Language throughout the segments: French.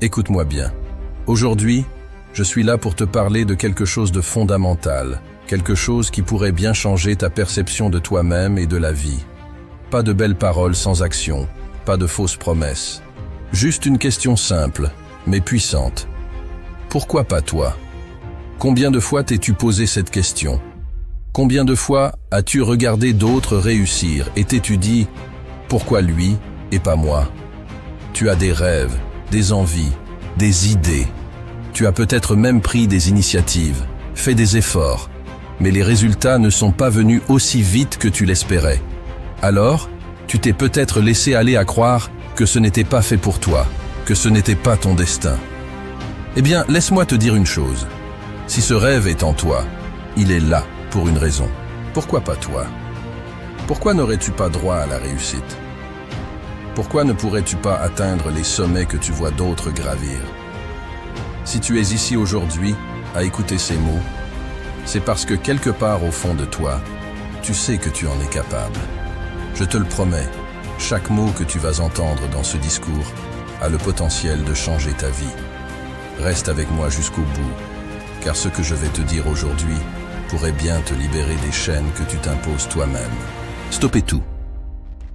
Écoute-moi bien. Aujourd'hui, je suis là pour te parler de quelque chose de fondamental, quelque chose qui pourrait bien changer ta perception de toi-même et de la vie. Pas de belles paroles sans action, pas de fausses promesses. Juste une question simple, mais puissante. Pourquoi pas toi? Combien de fois t'es-tu posé cette question? Combien de fois as-tu regardé d'autres réussir et t'es-tu dit « Pourquoi lui et pas moi ?» Tu as des rêves, des envies, des idées. Tu as peut-être même pris des initiatives, fait des efforts, mais les résultats ne sont pas venus aussi vite que tu l'espérais. Alors, tu t'es peut-être laissé aller à croire que ce n'était pas fait pour toi, que ce n'était pas ton destin. Eh bien, laisse-moi te dire une chose. Si ce rêve est en toi, il est là pour une raison. Pourquoi pas toi? Pourquoi n'aurais-tu pas droit à la réussite? Pourquoi ne pourrais-tu pas atteindre les sommets que tu vois d'autres gravir? Si tu es ici aujourd'hui à écouter ces mots, c'est parce que quelque part au fond de toi, tu sais que tu en es capable. Je te le promets, chaque mot que tu vas entendre dans ce discours a le potentiel de changer ta vie. Reste avec moi jusqu'au bout, car ce que je vais te dire aujourd'hui pourrait bien te libérer des chaînes que tu t'imposes toi-même. Stoppez tout.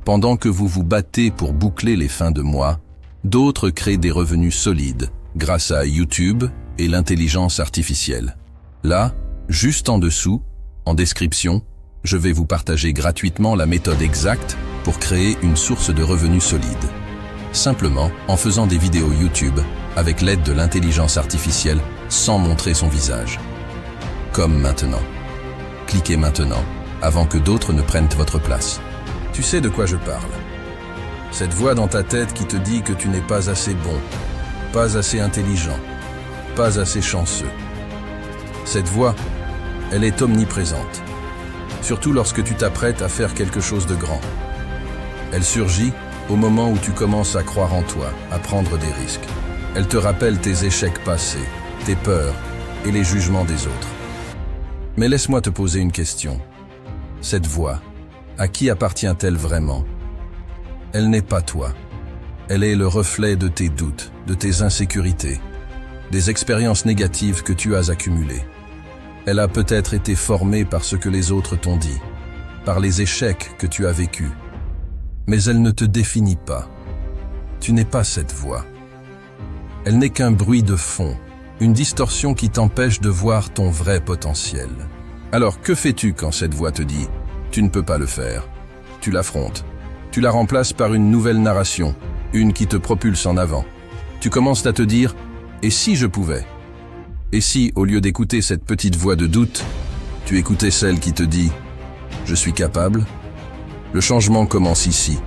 Pendant que vous vous battez pour boucler les fins de mois, d'autres créent des revenus solides grâce à YouTube et l'intelligence artificielle. Là, juste en dessous, en description, je vais vous partager gratuitement la méthode exacte pour créer une source de revenus solide. Simplement en faisant des vidéos YouTube avec l'aide de l'intelligence artificielle sans montrer son visage. Comme maintenant. Cliquez maintenant, avant que d'autres ne prennent votre place. Tu sais de quoi je parle. Cette voix dans ta tête qui te dit que tu n'es pas assez bon, pas assez intelligent, pas assez chanceux. Cette voix, elle est omniprésente. Surtout lorsque tu t'apprêtes à faire quelque chose de grand. Elle surgit au moment où tu commences à croire en toi, à prendre des risques. Elle te rappelle tes échecs passés, tes peurs et les jugements des autres. Mais laisse-moi te poser une question. Cette voix, à qui appartient-elle vraiment? Elle n'est pas toi. Elle est le reflet de tes doutes, de tes insécurités, des expériences négatives que tu as accumulées. Elle a peut-être été formée par ce que les autres t'ont dit, par les échecs que tu as vécus. Mais elle ne te définit pas. Tu n'es pas cette voix. Elle n'est qu'un bruit de fond, une distorsion qui t'empêche de voir ton vrai potentiel. Alors que fais-tu quand cette voix te dit « Tu ne peux pas le faire ». Tu l'affrontes. Tu la remplaces par une nouvelle narration, une qui te propulse en avant. Tu commences à te dire « Et si je pouvais ?» Et si, au lieu d'écouter cette petite voix de doute, tu écoutais celle qui te dit « Je suis capable ». Le changement commence ici,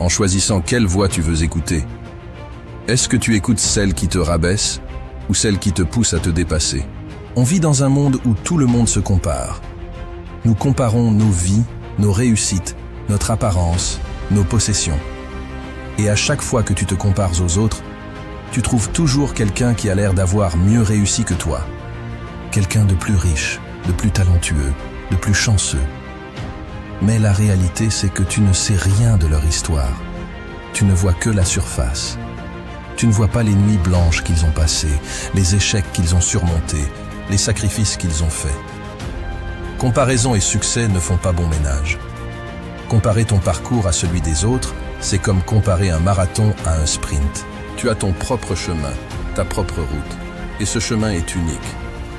en choisissant quelle voix tu veux écouter. Est-ce que tu écoutes celle qui te rabaisse ou celle qui te pousse à te dépasser? On vit dans un monde où tout le monde se compare. Nous comparons nos vies, nos réussites, notre apparence, nos possessions. Et à chaque fois que tu te compares aux autres, tu trouves toujours quelqu'un qui a l'air d'avoir mieux réussi que toi. Quelqu'un de plus riche, de plus talentueux, de plus chanceux. Mais la réalité, c'est que tu ne sais rien de leur histoire. Tu ne vois que la surface. Tu ne vois pas les nuits blanches qu'ils ont passées, les échecs qu'ils ont surmontés, les sacrifices qu'ils ont faits. Comparaison et succès ne font pas bon ménage. Comparer ton parcours à celui des autres, c'est comme comparer un marathon à un sprint. Tu as ton propre chemin, ta propre route. Et ce chemin est unique.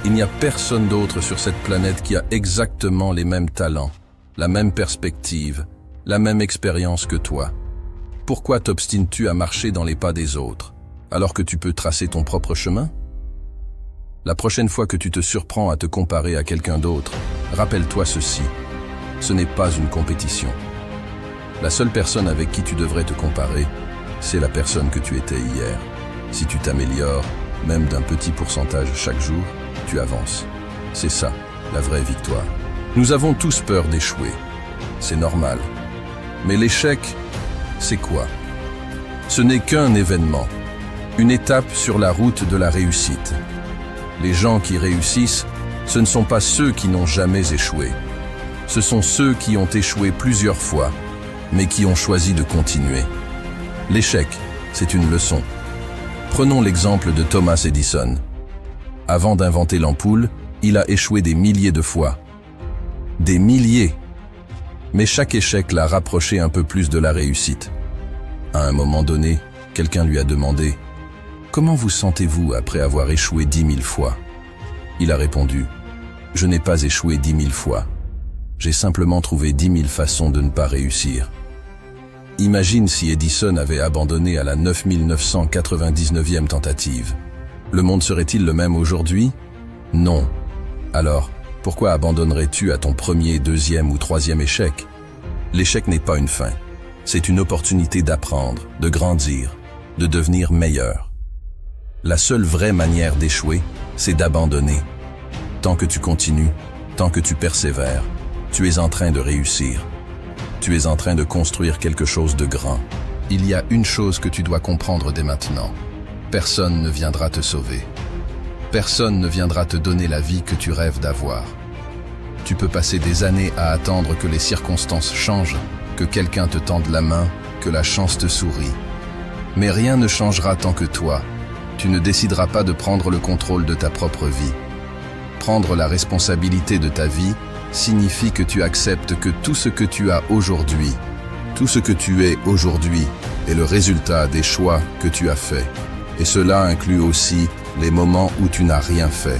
Il n'y a personne d'autre sur cette planète qui a exactement les mêmes talents, la même perspective, la même expérience que toi. Pourquoi t'obstines-tu à marcher dans les pas des autres, alors que tu peux tracer ton propre chemin? La prochaine fois que tu te surprends à te comparer à quelqu'un d'autre, rappelle-toi ceci. Ce n'est pas une compétition. La seule personne avec qui tu devrais te comparer, c'est la personne que tu étais hier. Si tu t'améliores, même d'un petit pourcentage chaque jour, tu avances. C'est ça, la vraie victoire. Nous avons tous peur d'échouer. C'est normal. Mais l'échec, c'est quoi? Ce n'est qu'un événement, une étape sur la route de la réussite. Les gens qui réussissent, ce ne sont pas ceux qui n'ont jamais échoué. Ce sont ceux qui ont échoué plusieurs fois, mais qui ont choisi de continuer. L'échec, c'est une leçon. Prenons l'exemple de Thomas Edison. Avant d'inventer l'ampoule, il a échoué des milliers de fois. Des milliers! Mais chaque échec l'a rapproché un peu plus de la réussite. À un moment donné, quelqu'un lui a demandé « Comment vous sentez-vous après avoir échoué 10 000 fois ?» Il a répondu « Je n'ai pas échoué 10 000 fois. J'ai simplement trouvé 10 000 façons de ne pas réussir. » Imagine si Edison avait abandonné à la 9999e tentative. Le monde serait-il le même aujourd'hui? Non. Alors, pourquoi abandonnerais-tu à ton premier, deuxième ou troisième échec? L'échec n'est pas une fin. C'est une opportunité d'apprendre, de grandir, de devenir meilleur. La seule vraie manière d'échouer, c'est d'abandonner. Tant que tu continues, tant que tu persévères, tu es en train de réussir. Tu es en train de construire quelque chose de grand. Il y a une chose que tu dois comprendre dès maintenant. Personne ne viendra te sauver. Personne ne viendra te donner la vie que tu rêves d'avoir. Tu peux passer des années à attendre que les circonstances changent, que quelqu'un te tende la main, que la chance te sourie. Mais rien ne changera tant que toi, tu ne décideras pas de prendre le contrôle de ta propre vie. Prendre la responsabilité de ta vie signifie que tu acceptes que tout ce que tu as aujourd'hui, tout ce que tu es aujourd'hui, est le résultat des choix que tu as faits. Et cela inclut aussi les moments où tu n'as rien fait.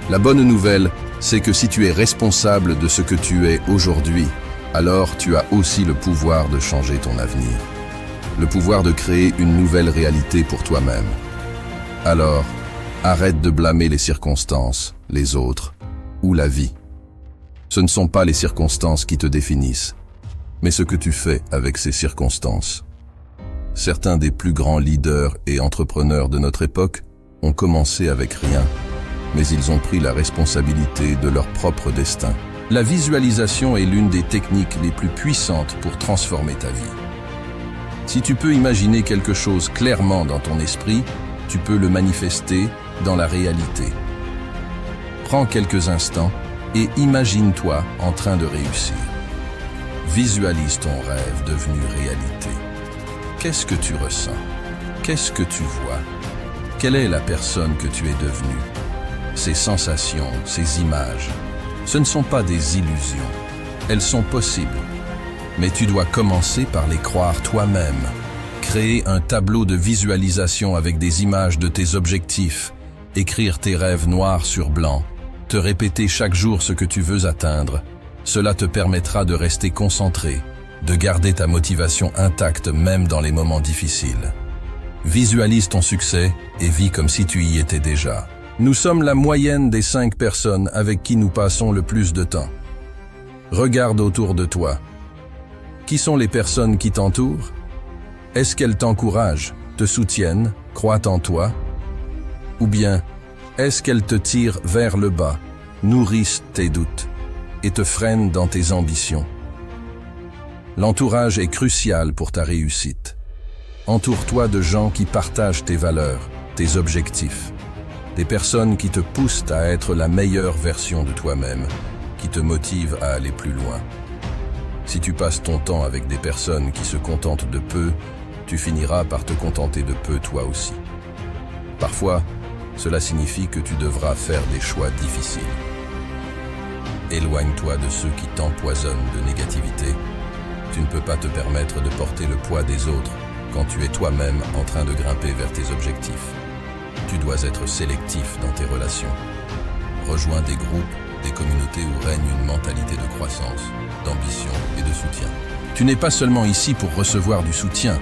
La bonne nouvelle, c'est que si tu es responsable de ce que tu es aujourd'hui, alors tu as aussi le pouvoir de changer ton avenir. Le pouvoir de créer une nouvelle réalité pour toi-même. Alors, arrête de blâmer les circonstances, les autres ou la vie. Ce ne sont pas les circonstances qui te définissent, mais ce que tu fais avec ces circonstances. Certains des plus grands leaders et entrepreneurs de notre époque ont commencé avec rien, mais ils ont pris la responsabilité de leur propre destin. La visualisation est l'une des techniques les plus puissantes pour transformer ta vie. Si tu peux imaginer quelque chose clairement dans ton esprit, tu peux le manifester dans la réalité. Prends quelques instants et imagine-toi en train de réussir. Visualise ton rêve devenu réalité. Qu'est-ce que tu ressens? Qu'est-ce que tu vois? Quelle est la personne que tu es devenue? Ces sensations, ces images, ce ne sont pas des illusions. Elles sont possibles. Mais tu dois commencer par les croire toi-même. Créer un tableau de visualisation avec des images de tes objectifs, écrire tes rêves noir sur blanc, te répéter chaque jour ce que tu veux atteindre. Cela te permettra de rester concentré, de garder ta motivation intacte même dans les moments difficiles. Visualise ton succès et vis comme si tu y étais déjà. Nous sommes la moyenne des 5 personnes avec qui nous passons le plus de temps. Regarde autour de toi. Qui sont les personnes qui t'entourent? Est-ce qu'elles t'encouragent, te soutiennent, croient en toi? Ou bien, est-ce qu'elles te tirent vers le bas, nourrissent tes doutes et te freinent dans tes ambitions? L'entourage est crucial pour ta réussite. Entoure-toi de gens qui partagent tes valeurs, tes objectifs. Des personnes qui te poussent à être la meilleure version de toi-même, qui te motivent à aller plus loin. Si tu passes ton temps avec des personnes qui se contentent de peu, tu finiras par te contenter de peu toi aussi. Parfois, cela signifie que tu devras faire des choix difficiles. Éloigne-toi de ceux qui t'empoisonnent de négativité. Tu ne peux pas te permettre de porter le poids des autres quand tu es toi-même en train de grimper vers tes objectifs. Tu dois être sélectif dans tes relations. Rejoins des groupes, des communautés où règne une mentalité de croissance, d'ambition et de soutien. Tu n'es pas seulement ici pour recevoir du soutien,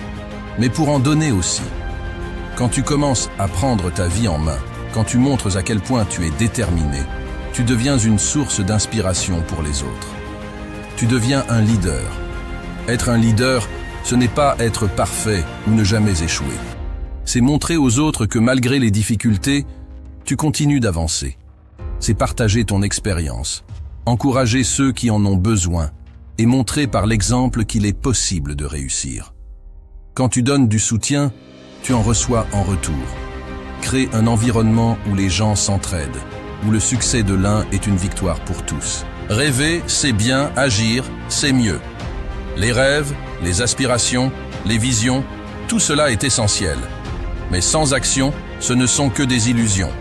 mais pour en donner aussi. Quand tu commences à prendre ta vie en main, quand tu montres à quel point tu es déterminé, tu deviens une source d'inspiration pour les autres. Tu deviens un leader. Être un leader, ce n'est pas être parfait ou ne jamais échouer. C'est montrer aux autres que malgré les difficultés, tu continues d'avancer. C'est partager ton expérience, encourager ceux qui en ont besoin et montrer par l'exemple qu'il est possible de réussir. Quand tu donnes du soutien, tu en reçois en retour. Crée un environnement où les gens s'entraident, où le succès de l'un est une victoire pour tous. Rêver, c'est bien, agir, c'est mieux. Les rêves, les aspirations, les visions, tout cela est essentiel. Mais sans action, ce ne sont que des illusions.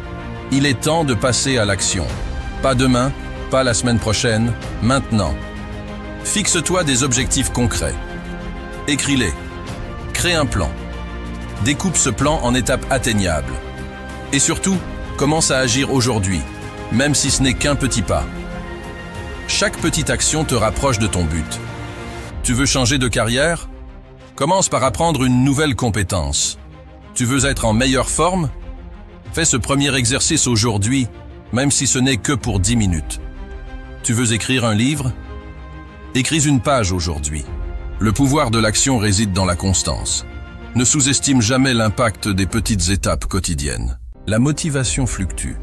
Il est temps de passer à l'action. Pas demain, pas la semaine prochaine, maintenant. Fixe-toi des objectifs concrets. Écris-les. Crée un plan. Découpe ce plan en étapes atteignables. Et surtout, commence à agir aujourd'hui, même si ce n'est qu'un petit pas. Chaque petite action te rapproche de ton but. Tu veux changer de carrière? Commence par apprendre une nouvelle compétence. Tu veux être en meilleure forme? Fais ce premier exercice aujourd'hui, même si ce n'est que pour 10 minutes. Tu veux écrire un livre? Écris une page aujourd'hui. Le pouvoir de l'action réside dans la constance. Ne sous-estime jamais l'impact des petites étapes quotidiennes. La motivation fluctue.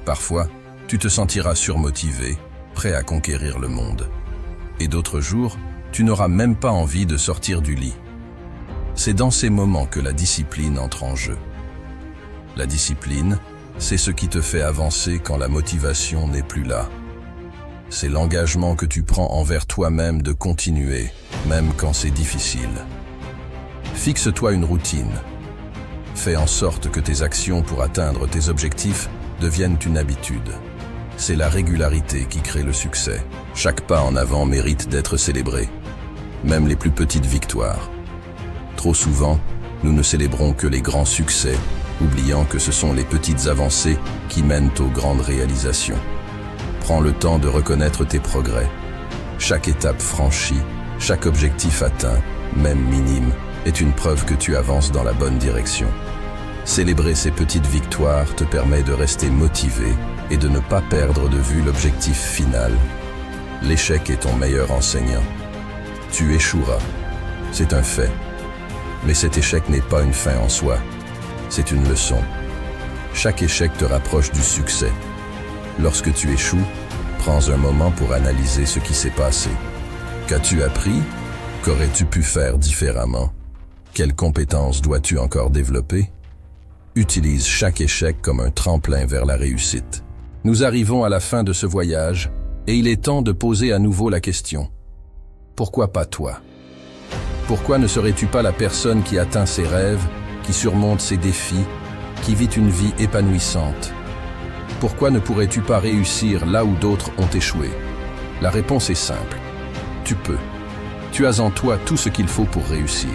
Parfois, tu te sentiras surmotivé, prêt à conquérir le monde. Et d'autres jours, tu n'auras même pas envie de sortir du lit. C'est dans ces moments que la discipline entre en jeu. La discipline, c'est ce qui te fait avancer quand la motivation n'est plus là. C'est l'engagement que tu prends envers toi-même de continuer, même quand c'est difficile. Fixe-toi une routine. Fais en sorte que tes actions pour atteindre tes objectifs deviennent une habitude. C'est la régularité qui crée le succès. Chaque pas en avant mérite d'être célébré, même les plus petites victoires. Trop souvent, nous ne célébrons que les grands succès, oubliant que ce sont les petites avancées qui mènent aux grandes réalisations. Prends le temps de reconnaître tes progrès. Chaque étape franchie, chaque objectif atteint, même minime, est une preuve que tu avances dans la bonne direction. Célébrer ces petites victoires te permet de rester motivé et de ne pas perdre de vue l'objectif final. L'échec est ton meilleur enseignant. Tu échoueras, c'est un fait. Mais cet échec n'est pas une fin en soi, c'est une leçon. Chaque échec te rapproche du succès. Lorsque tu échoues, prends un moment pour analyser ce qui s'est passé. Qu'as-tu appris? Qu'aurais-tu pu faire différemment? Quelles compétences dois-tu encore développer? Utilise chaque échec comme un tremplin vers la réussite. Nous arrivons à la fin de ce voyage et il est temps de poser à nouveau la question. Pourquoi pas toi? Pourquoi ne serais-tu pas la personne qui atteint ses rêves, qui surmonte ses défis, qui vit une vie épanouissante? Pourquoi ne pourrais-tu pas réussir là où d'autres ont échoué? La réponse est simple. Tu peux. Tu as en toi tout ce qu'il faut pour réussir.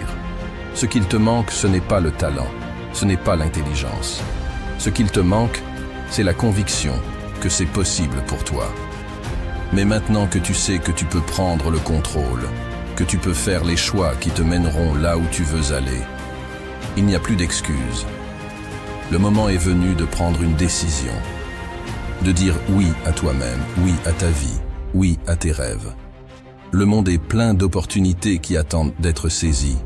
Ce qu'il te manque, ce n'est pas le talent, ce n'est pas l'intelligence. Ce qu'il te manque, c'est la conviction que c'est possible pour toi. Mais maintenant que tu sais que tu peux prendre le contrôle, que tu peux faire les choix qui te mèneront là où tu veux aller, il n'y a plus d'excuses. Le moment est venu de prendre une décision, de dire oui à toi-même, oui à ta vie, oui à tes rêves. Le monde est plein d'opportunités qui attendent d'être saisies.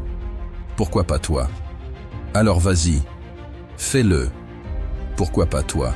Pourquoi pas toi? Alors vas-y, fais-le. Pourquoi pas toi?